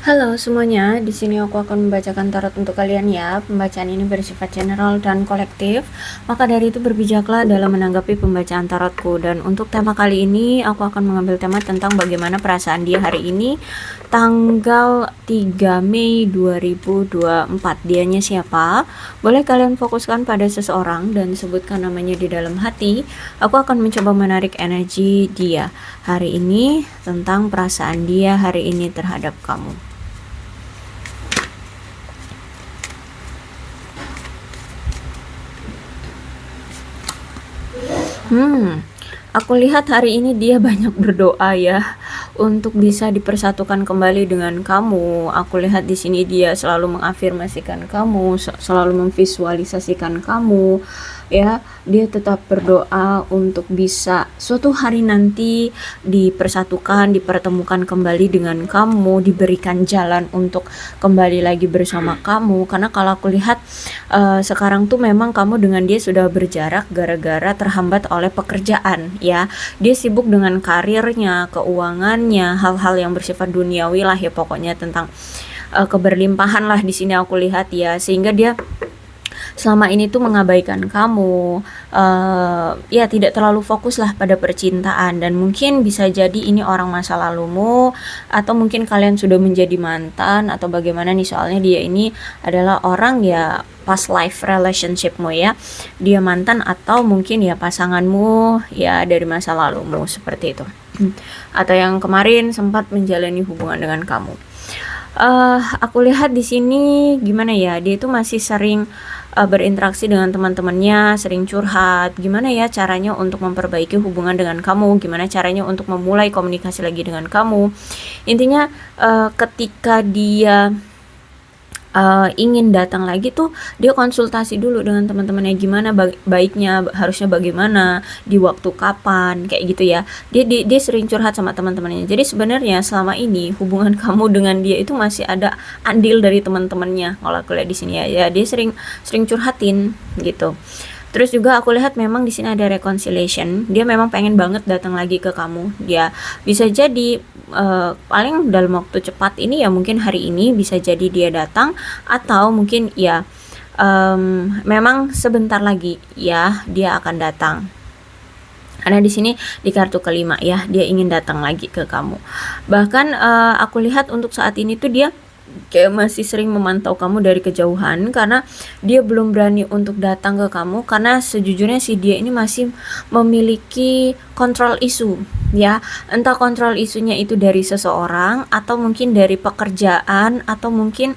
Halo semuanya, di sini aku akan membacakan tarot untuk kalian ya. Pembacaan ini bersifat general dan kolektif. Maka dari itu berbijaklah dalam menanggapi pembacaan tarotku. Dan untuk tema kali ini aku akan mengambil tema tentang bagaimana perasaan dia hari ini tanggal 3 Mei 2024. Dianya siapa? Boleh kalian fokuskan pada seseorang dan sebutkan namanya di dalam hati. Aku akan mencoba menarik energi dia hari ini tentang perasaan dia hari ini terhadap kamu. Aku lihat hari ini dia banyak berdoa ya untuk bisa dipersatukan kembali dengan kamu. Aku lihat di sini dia selalu mengafirmasikan kamu, selalu memvisualisasikan kamu ya. Dia tetap berdoa untuk bisa suatu hari nanti dipersatukan, dipertemukan kembali dengan kamu, diberikan jalan untuk kembali lagi bersama kamu. Karena kalau aku lihat sekarang tuh memang kamu dengan dia sudah berjarak gara-gara terhambat oleh pekerjaan ya. Dia sibuk dengan karirnya, keuangannya, hal-hal yang bersifat duniawi lah ya, pokoknya tentang keberlimpahan lah di sini aku lihat ya. Sehingga dia selama ini tuh mengabaikan kamu, ya tidak terlalu fokus lah pada percintaan. Dan mungkin bisa jadi ini orang masa lalumu, atau mungkin kalian sudah menjadi mantan atau bagaimana nih. Soalnya dia ini adalah orang ya past life relationshipmu ya, dia mantan atau mungkin ya pasanganmu ya dari masa lalumu seperti itu. Atau yang kemarin sempat menjalani hubungan dengan kamu. Aku lihat di sini gimana ya, dia itu masih sering berinteraksi dengan teman-temannya, sering curhat. Gimana ya caranya untuk memperbaiki hubungan dengan kamu? Gimana caranya untuk memulai komunikasi lagi dengan kamu? Intinya ketika dia ingin datang lagi tuh, dia konsultasi dulu dengan teman-temannya, gimana baiknya, harusnya bagaimana, di waktu kapan, kayak gitu ya. Dia sering curhat sama teman-temannya. Jadi sebenarnya selama ini hubungan kamu dengan dia itu masih ada andil dari teman-temannya. Kalau aku lihat di sini ya, dia sering sering curhatin gitu. Terus juga aku lihat memang di sini ada reconciliation. Dia memang pengen banget datang lagi ke kamu. Dia bisa jadi paling dalam waktu cepat ini ya, mungkin hari ini bisa jadi dia datang, atau mungkin ya memang sebentar lagi ya dia akan datang. Karena di sini di kartu kelima ya, dia ingin datang lagi ke kamu. Bahkan aku lihat untuk saat ini tuh dia kayak masih sering memantau kamu dari kejauhan, karena dia belum berani untuk datang ke kamu karena sejujurnya si dia ini masih memiliki kontrol isu ya. Entah kontrol isunya itu dari seseorang, atau mungkin dari pekerjaan, atau mungkin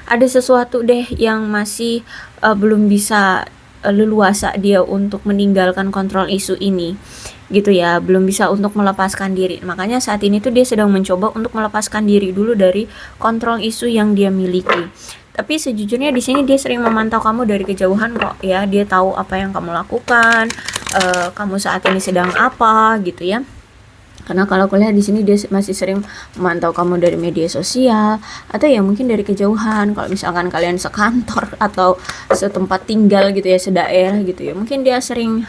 ada sesuatu deh yang masih belum bisa leluasa dia untuk meninggalkan kontrol isu ini gitu ya, belum bisa untuk melepaskan diri. Makanya saat ini tuh dia sedang mencoba untuk melepaskan diri dulu dari kontrol isu yang dia miliki. Tapi sejujurnya di sini dia sering memantau kamu dari kejauhan kok ya. Dia tahu apa yang kamu lakukan, kamu saat ini sedang apa gitu ya. Karena kalau aku lihat di sini dia masih sering memantau kamu dari media sosial, atau ya mungkin dari kejauhan. Kalau misalkan kalian sekantor atau setempat tinggal gitu ya, sedaerah gitu ya, mungkin dia sering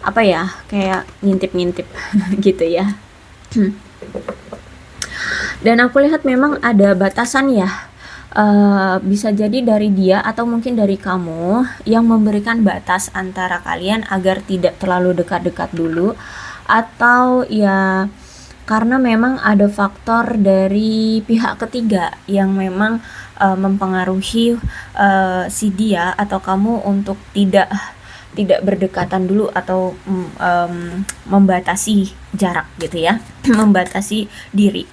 apa ya, kayak ngintip-ngintip gitu ya. Dan aku lihat memang ada batasan ya. Bisa jadi dari dia atau mungkin dari kamu yang memberikan batas antara kalian agar tidak terlalu dekat-dekat dulu, atau ya karena memang ada faktor dari pihak ketiga yang memang mempengaruhi si dia atau kamu untuk tidak berdekatan dulu, atau membatasi jarak gitu ya, membatasi diri.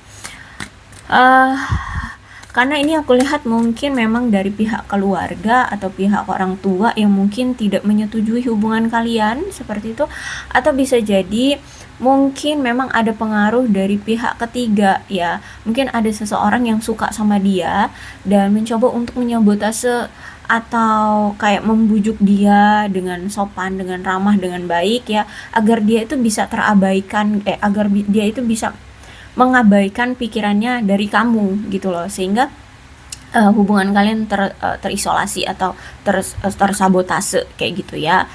Uh, karena ini aku lihat mungkin memang dari pihak keluarga atau pihak orang tua yang mungkin tidak menyetujui hubungan kalian seperti itu, atau bisa jadi mungkin memang ada pengaruh dari pihak ketiga ya. Mungkin ada seseorang yang suka sama dia dan mencoba untuk menyabotase atau kayak membujuk dia dengan sopan, dengan ramah, dengan baik ya, agar dia itu bisa terabaikan, agar dia itu bisa mengabaikan pikirannya dari kamu gitu loh, sehingga hubungan kalian terisolasi atau tersabotase kayak gitu ya.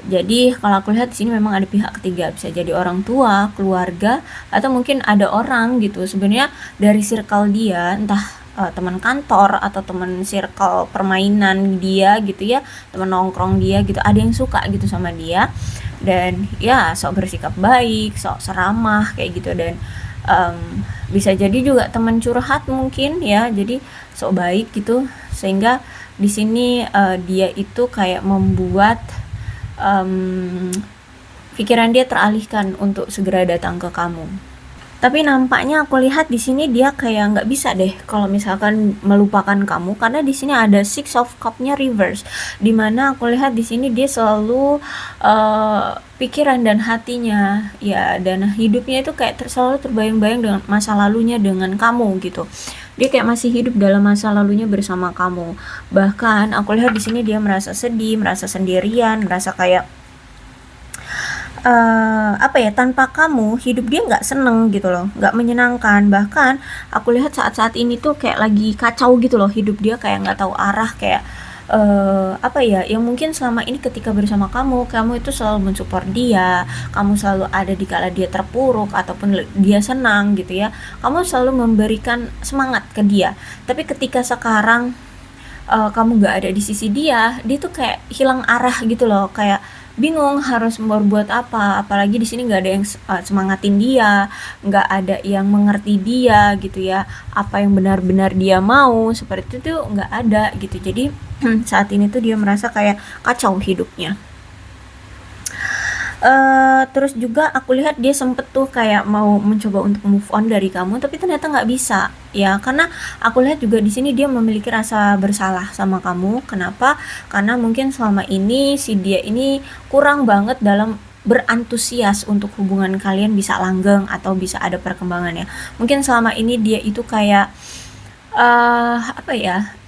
Jadi kalau aku lihat di sini memang ada pihak ketiga, bisa jadi orang tua, keluarga, atau mungkin ada orang gitu sebenarnya dari circle dia, entah teman kantor atau teman circle permainan dia gitu ya, teman nongkrong dia gitu, ada yang suka gitu sama dia dan ya sok bersikap baik, sok seramah kayak gitu dan bisa jadi juga teman curhat mungkin ya, jadi sok baik gitu sehingga di sini dia itu kayak membuat um, pikiran dia teralihkan untuk segera datang ke kamu. Tapi nampaknya aku lihat di sini dia kayak nggak bisa deh kalau misalkan melupakan kamu karena di sini ada Six of Cup-nya reverse. Dimana aku lihat di sini dia selalu pikiran dan hatinya ya dan hidupnya itu kayak selalu terbayang-bayang dengan masa lalunya dengan kamu gitu. Dia kayak masih hidup dalam masa lalunya bersama kamu. Bahkan aku lihat di sini dia merasa sedih, merasa sendirian, merasa kayak apa ya, tanpa kamu hidup dia nggak seneng gitu loh, nggak menyenangkan. Bahkan aku lihat saat-saat ini tuh kayak lagi kacau gitu loh hidup dia, kayak nggak tahu arah, kayak apa ya, yang mungkin selama ini ketika bersama kamu itu selalu mensupport dia, kamu selalu ada di kala dia terpuruk ataupun dia senang gitu ya, kamu selalu memberikan semangat ke dia. Tapi ketika sekarang kamu nggak ada di sisi dia, dia tuh kayak hilang arah gitu loh, kayak bingung harus berbuat apa. Apalagi di sini nggak ada yang semangatin dia, nggak ada yang mengerti dia gitu ya. Apa yang benar-benar dia mau seperti itu tuh nggak ada gitu. Jadi saat ini tuh dia merasa kayak kacau hidupnya. Terus juga aku lihat dia sempet tuh kayak mau mencoba untuk move on dari kamu, tapi ternyata nggak bisa, ya. Karena aku lihat juga di sini dia memiliki rasa bersalah sama kamu. Kenapa? Karena mungkin selama ini si dia ini kurang banget dalam berantusias untuk hubungan kalian bisa langgeng atau bisa ada perkembangannya. Mungkin selama ini dia itu kayak apa ya,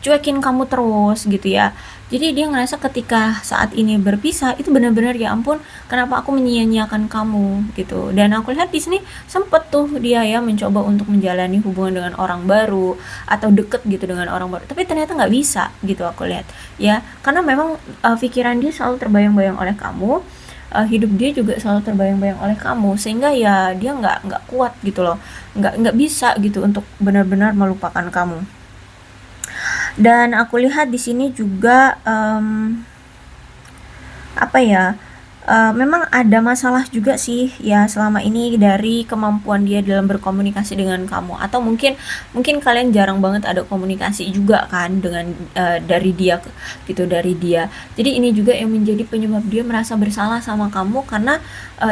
cuekin kamu terus gitu ya. Jadi dia ngerasa ketika saat ini berpisah itu benar-benar ya ampun, kenapa aku menyia-nyiakan kamu gitu. Dan aku lihat di sini sempet tuh dia ya mencoba untuk menjalani hubungan dengan orang baru atau deket gitu dengan orang baru. Tapi ternyata nggak bisa gitu aku lihat ya. Karena memang pikiran dia selalu terbayang-bayang oleh kamu, hidup dia juga selalu terbayang-bayang oleh kamu sehingga ya dia nggak kuat gitu loh, nggak bisa gitu untuk benar-benar melupakan kamu. Dan aku lihat di sini juga apa ya, memang ada masalah juga sih ya selama ini dari kemampuan dia dalam berkomunikasi dengan kamu, atau mungkin mungkin kalian jarang banget ada komunikasi juga kan dengan dari dia gitu, dari dia. Jadi ini juga yang menjadi penyebab dia merasa bersalah sama kamu karena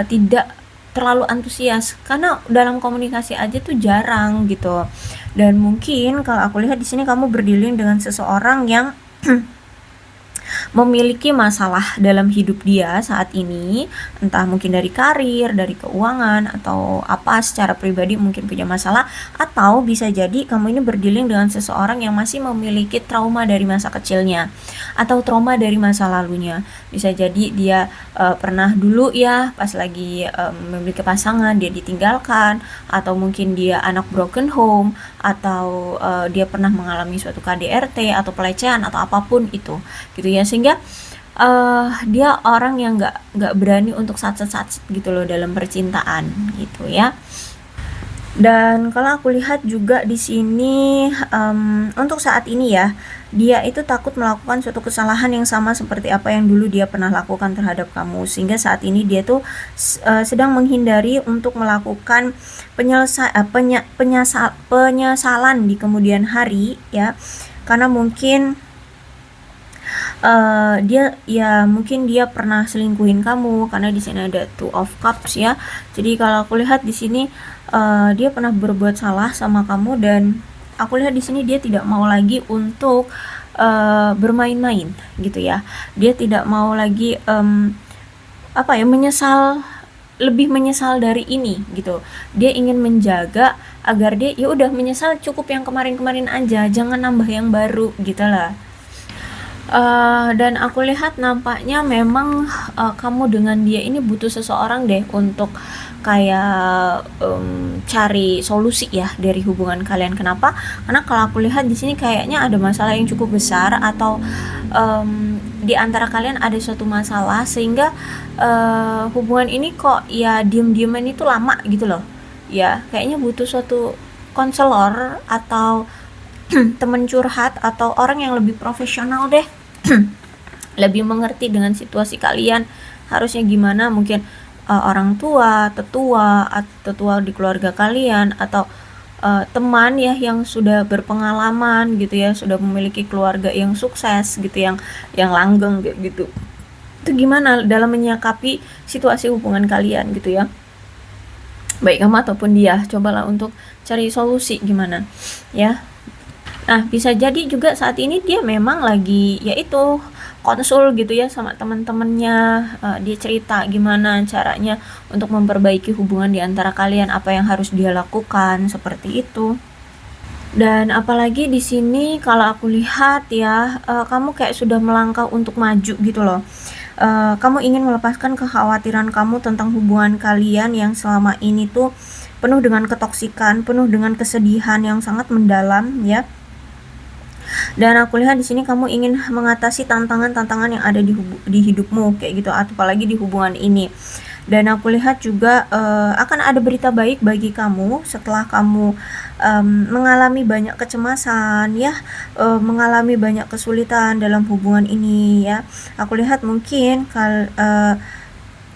tidak terlalu antusias karena dalam komunikasi aja tuh jarang gitu. Dan mungkin kalau aku lihat di sini kamu berdealing dengan seseorang yang memiliki masalah dalam hidup dia saat ini, entah mungkin dari karir, dari keuangan, atau apa secara pribadi mungkin punya masalah, atau bisa jadi kamu ini berdealing dengan seseorang yang masih memiliki trauma dari masa kecilnya atau trauma dari masa lalunya. Bisa jadi dia pernah dulu ya pas lagi memiliki pasangan dia ditinggalkan, atau mungkin dia anak broken home, atau dia pernah mengalami suatu KDRT atau pelecehan atau apapun itu gitu ya, sehingga dia orang yang nggak berani untuk satset gitu loh dalam percintaan gitu ya. Dan kalau aku lihat juga di sini untuk saat ini ya, dia itu takut melakukan suatu kesalahan yang sama seperti apa yang dulu dia pernah lakukan terhadap kamu, sehingga saat ini dia tuh sedang menghindari untuk melakukan penyesalan di kemudian hari ya, karena mungkin dia ya mungkin dia pernah selingkuhin kamu karena di sini ada Two of Cups ya. Jadi kalau aku lihat di sini dia pernah berbuat salah sama kamu dan aku lihat di sini dia tidak mau lagi untuk bermain-main gitu ya. Dia tidak mau lagi apa ya, lebih menyesal dari ini gitu. Dia ingin menjaga agar dia ya udah menyesal cukup yang kemarin-kemarin aja, jangan nambah yang baru gitu lah. Dan aku lihat nampaknya memang kamu dengan dia ini butuh seseorang deh untuk kayak cari solusi ya dari hubungan kalian. Kenapa? Karena kalau aku lihat di sini kayaknya ada masalah yang cukup besar atau di antara kalian ada suatu masalah sehingga hubungan ini kok ya diem-dieman itu lama gitu loh. Ya, kayaknya butuh suatu konselor atau temen curhat atau orang yang lebih profesional deh. Lebih mengerti dengan situasi kalian harusnya gimana, mungkin orang tua, tetua di keluarga kalian, atau teman ya yang sudah berpengalaman gitu ya, sudah memiliki keluarga yang sukses gitu, yang langgeng gitu. Itu gimana dalam menyikapi situasi hubungan kalian gitu ya. Baik kamu ataupun dia, cobalah untuk cari solusi gimana ya. Nah, bisa jadi juga saat ini dia memang lagi yaitu konsul gitu ya sama teman-temannya, dia cerita gimana caranya untuk memperbaiki hubungan di antara kalian, apa yang harus dia lakukan, seperti itu. Dan apalagi di sini kalau aku lihat ya, kamu kayak sudah melangkah untuk maju gitu loh. Kamu ingin melepaskan kekhawatiran kamu tentang hubungan kalian yang selama ini tuh penuh dengan ketoksikan, penuh dengan kesedihan yang sangat mendalam ya. Dan aku lihat di sini kamu ingin mengatasi tantangan-tantangan yang ada di hidupmu kayak gitu, apalagi di hubungan ini. Dan aku lihat juga akan ada berita baik bagi kamu setelah kamu mengalami banyak kecemasan ya, mengalami banyak kesulitan dalam hubungan ini ya. Aku lihat mungkin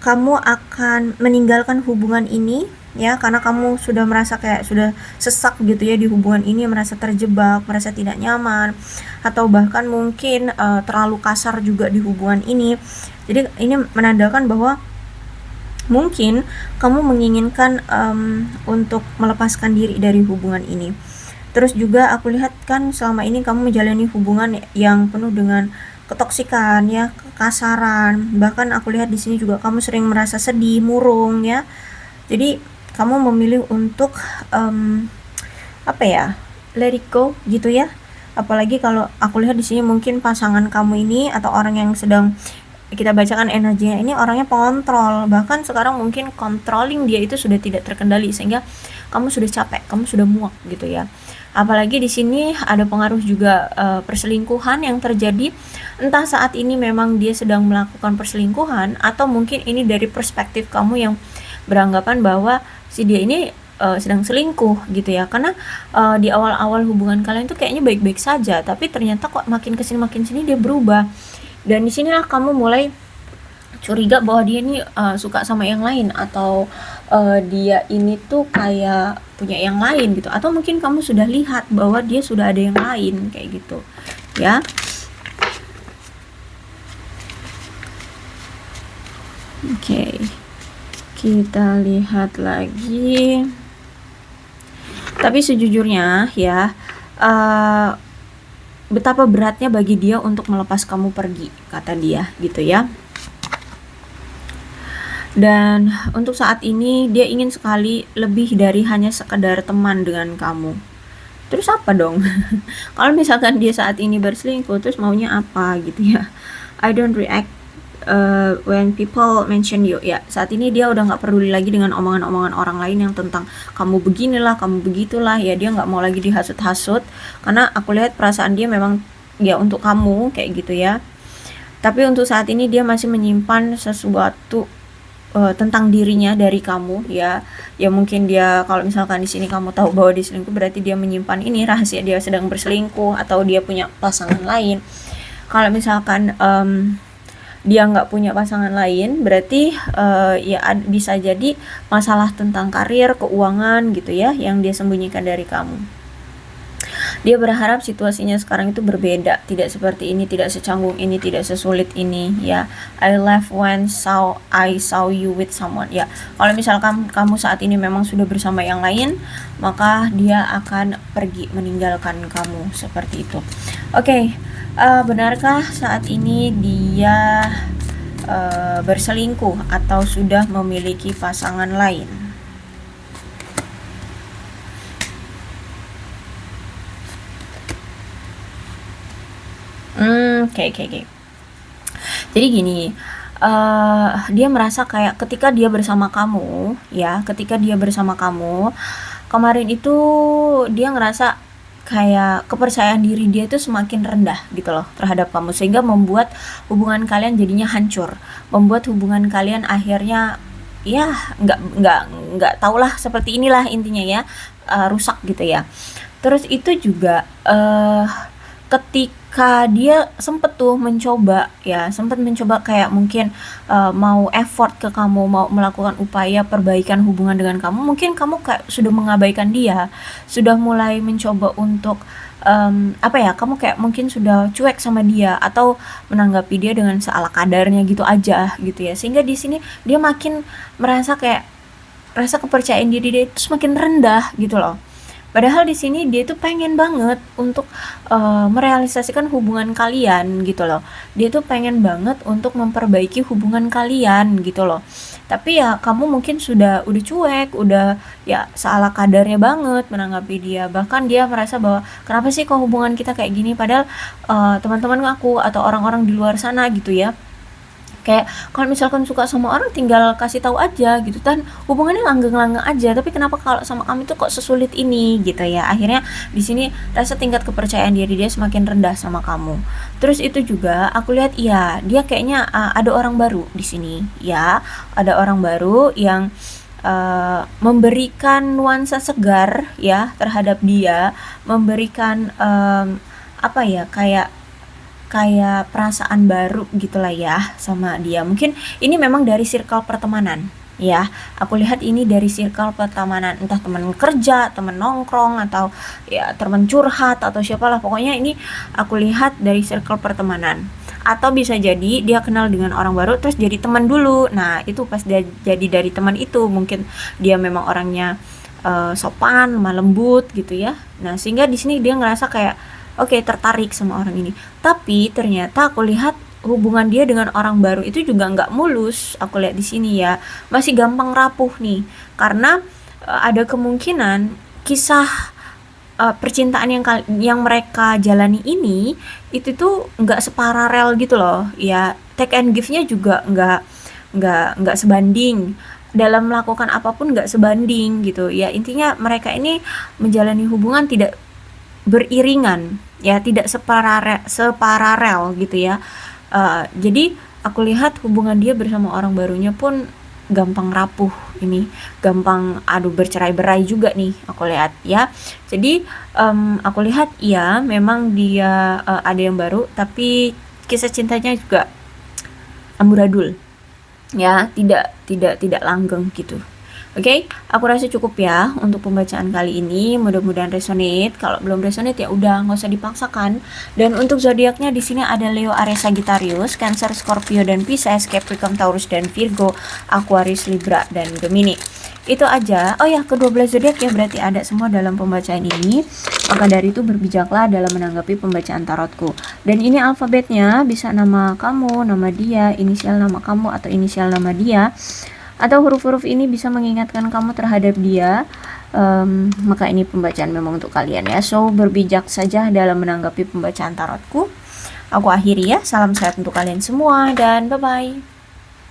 kamu akan meninggalkan hubungan ini ya, karena kamu sudah merasa kayak sudah sesak gitu ya di hubungan ini, merasa terjebak, merasa tidak nyaman, atau bahkan mungkin terlalu kasar juga di hubungan ini. Jadi ini menandakan bahwa mungkin kamu menginginkan untuk melepaskan diri dari hubungan ini. Terus juga aku lihat kan selama ini kamu menjalani hubungan yang penuh dengan ketoksikan ya, kekasaran. Bahkan aku lihat di sini juga kamu sering merasa sedih, murung ya. Jadi kamu memilih untuk apa ya, let it go gitu ya. Apalagi kalau aku lihat di sini mungkin pasangan kamu ini atau orang yang sedang kita bacakan energinya ini orangnya pengontrol, bahkan sekarang mungkin controlling dia itu sudah tidak terkendali sehingga kamu sudah capek, kamu sudah muak gitu ya. Apalagi di sini ada pengaruh juga perselingkuhan yang terjadi, entah saat ini memang dia sedang melakukan perselingkuhan atau mungkin ini dari perspektif kamu yang beranggapan bahwa si dia ini sedang selingkuh gitu ya, karena di awal-awal hubungan kalian tuh kayaknya baik-baik saja, tapi ternyata kok makin kesini dia berubah. Dan disinilah kamu mulai curiga bahwa dia ini suka sama yang lain, atau dia ini tuh kayak punya yang lain gitu, atau mungkin kamu sudah lihat bahwa dia sudah ada yang lain kayak gitu ya. Oke, kita lihat lagi. Tapi sejujurnya ya, betapa beratnya bagi dia untuk melepas kamu pergi, kata dia gitu ya. Dan untuk saat ini dia ingin sekali lebih dari hanya sekedar teman dengan kamu. Terus apa dong? Kalau misalkan dia saat ini berselingkuh, terus maunya apa gitu ya. I don't react when people mention you ya. Saat ini dia udah nggak peduli lagi dengan omongan-omongan orang lain yang tentang kamu beginilah, kamu begitulah ya. Dia nggak mau lagi dihasut-hasut, karena aku lihat perasaan dia memang ya untuk kamu kayak gitu ya. Tapi untuk saat ini dia masih menyimpan sesuatu tentang dirinya dari kamu ya. Ya mungkin dia, kalau misalkan di sini kamu tahu bahwa dia selingkuh, berarti dia menyimpan ini rahasia dia sedang berselingkuh atau dia punya pasangan lain. Kalau misalkan dia nggak punya pasangan lain, berarti ya bisa jadi masalah tentang karir, keuangan gitu ya, yang dia sembunyikan dari kamu. Dia berharap situasinya sekarang itu berbeda, tidak seperti ini, tidak secanggung ini, tidak sesulit ini ya. I left when I saw you with someone ya. Kalau misalkan kamu saat ini memang sudah bersama yang lain, maka dia akan pergi meninggalkan kamu, seperti itu. Oke, benarkah saat ini dia berselingkuh atau sudah memiliki pasangan lain? Oke. Jadi gini, dia merasa kayak ketika dia bersama kamu ya, kemarin itu dia ngerasa kayak kepercayaan diri dia itu semakin rendah gitu loh terhadap kamu, sehingga membuat hubungan kalian jadinya hancur, membuat hubungan kalian akhirnya ya nggak nggak tahulah, seperti inilah intinya ya, rusak gitu ya. Terus itu juga ketika dia sempet tuh mencoba ya, sempet mencoba kayak mungkin mau effort ke kamu, mau melakukan upaya perbaikan hubungan dengan kamu, mungkin kamu kayak sudah mengabaikan dia, sudah mulai mencoba untuk apa ya, kamu kayak mungkin sudah cuek sama dia atau menanggapi dia dengan seala kadarnya gitu aja gitu ya, sehingga di sini dia makin merasa kayak rasa kepercayaan diri dia itu semakin rendah gitu loh. Padahal di sini dia tuh pengen banget untuk merealisasikan hubungan kalian gitu loh. Dia tuh pengen banget untuk memperbaiki hubungan kalian gitu loh. Tapi ya kamu mungkin udah cuek, udah ya salah kadarnya banget menanggapi dia. Bahkan dia merasa bahwa kenapa sih kok hubungan kita kayak gini, padahal teman-teman aku atau orang-orang di luar sana gitu ya, kayak kalau misalkan suka sama orang tinggal kasih tahu aja gitu kan, hubungannya langgeng-langgeng aja, tapi kenapa kalau sama kamu itu kok sesulit ini gitu ya. Akhirnya di sini rasa tingkat kepercayaan diri dia semakin rendah sama kamu. Terus itu juga aku lihat iya dia kayaknya ada orang baru di sini ya, ada orang baru yang memberikan nuansa segar ya terhadap dia, memberikan apa ya, kayak kayak perasaan baru gitulah ya sama dia. Mungkin ini memang dari circle pertemanan ya. Aku lihat ini dari circle pertemanan, entah teman kerja, teman nongkrong, atau ya teman curhat atau siapalah. Pokoknya ini aku lihat dari circle pertemanan. Atau bisa jadi dia kenal dengan orang baru terus jadi teman dulu. Nah, itu pas dia jadi dari teman itu mungkin dia memang orangnya sopan, lemah lembut gitu ya. Nah, sehingga di sini dia ngerasa kayak oke, tertarik sama orang ini. Tapi ternyata aku lihat hubungan dia dengan orang baru itu juga nggak mulus. Aku lihat di sini ya, masih gampang rapuh nih. Karena ada kemungkinan kisah percintaan yang mereka jalani ini itu tuh nggak separalel gitu loh. Ya, take and give-nya juga nggak sebanding. Dalam melakukan apapun nggak sebanding gitu. Ya, intinya mereka ini menjalani hubungan tidak beriringan ya, tidak separalel gitu ya. Jadi aku lihat hubungan dia bersama orang barunya pun gampang rapuh, ini gampang bercerai-berai juga nih aku lihat ya. Jadi aku lihat ya memang dia ada yang baru, tapi kisah cintanya juga amburadul ya, tidak langgeng gitu. Oke, aku rasa cukup ya untuk pembacaan kali ini. Mudah-mudahan resonate. Kalau belum resonate ya udah nggak usah dipaksakan. Dan untuk zodiaknya di sini ada Leo, Aries, Sagittarius, Cancer, Scorpio, dan Pisces, Capricorn, Taurus, dan Virgo, Aquarius, Libra, dan Gemini. Itu aja. Oh ya, ke-12 zodiak ya berarti ada semua dalam pembacaan ini. Maka dari itu berbijaklah dalam menanggapi pembacaan tarotku. Dan ini alfabetnya bisa nama kamu, nama dia, inisial nama kamu atau inisial nama dia. Atau huruf-huruf ini bisa mengingatkan kamu terhadap dia. Maka ini pembacaan memang untuk kalian ya. So berbijak saja dalam menanggapi pembacaan tarotku. Aku akhiri ya. Salam sehat untuk kalian semua dan bye bye.